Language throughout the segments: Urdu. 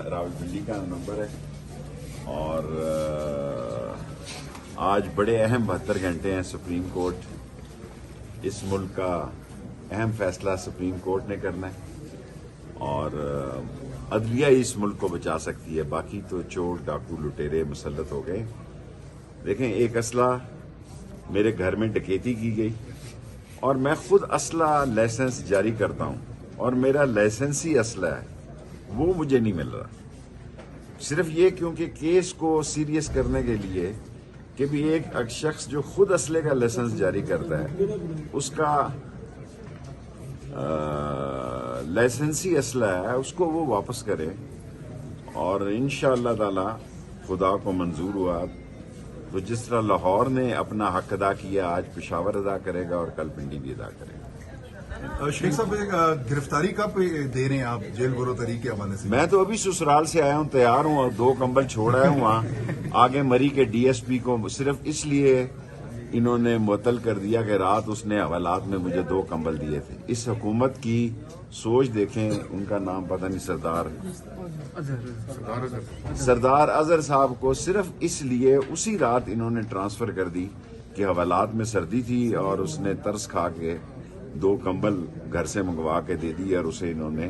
راولپنڈی کا نمبر ہے، اور آج بڑے اہم 72 گھنٹے ہیں۔ سپریم کورٹ، اس ملک کا اہم فیصلہ سپریم کورٹ نے کرنا ہے، اور عدلیہ ہی اس ملک کو بچا سکتی ہے، باقی تو چور ڈاکو لٹیرے مسلط ہو گئے۔ دیکھیں، ایک اسلحہ میرے گھر میں ڈکیتی کی گئی، اور میں خود اسلحہ لائسنس جاری کرتا ہوں، اور میرا لائسنسی اسلحہ ہے وہ مجھے نہیں مل رہا، صرف یہ کیونکہ کیس کو سیریس کرنے کے لیے کہ بھی ایک شخص جو خود اسلحے کا لائسنس جاری کرتا ہے اس کا لائسنسی اسلحہ ہے اس کو وہ واپس کرے، اور انشاءاللہ تعالی خدا کو منظور ہوا تو جس طرح لاہور نے اپنا حق ادا کیا، آج پشاور ادا کرے گا اور کل پنڈی بھی ادا کرے گا۔ شیخ صاحب، گرفتاری کب دے رہے ہیں آپ جیل بروتری کے حوالے سے؟ میں تو ابھی سسرال سے آیا ہوں، تیار ہوں، اور 2 کمبل چھوڑا ہوں وہاں آگے مری کے ڈی ایس پی کو صرف اس لیے انہوں نے معطل کر دیا کہ رات اس نے حوالات میں مجھے 2 کمبل دیے تھے۔ اس حکومت کی سوچ دیکھیں، ان کا نام پتہ نہیں، سردار اظہر صاحب کو صرف اس لیے اسی رات انہوں نے ٹرانسفر کر دی کہ حوالات میں سردی تھی، اور اس نے ترس کھا کے 2 کمبل گھر سے منگوا کے دے دی، اور اسے انہوں نے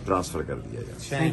ٹرانسفر کر دیا جائے۔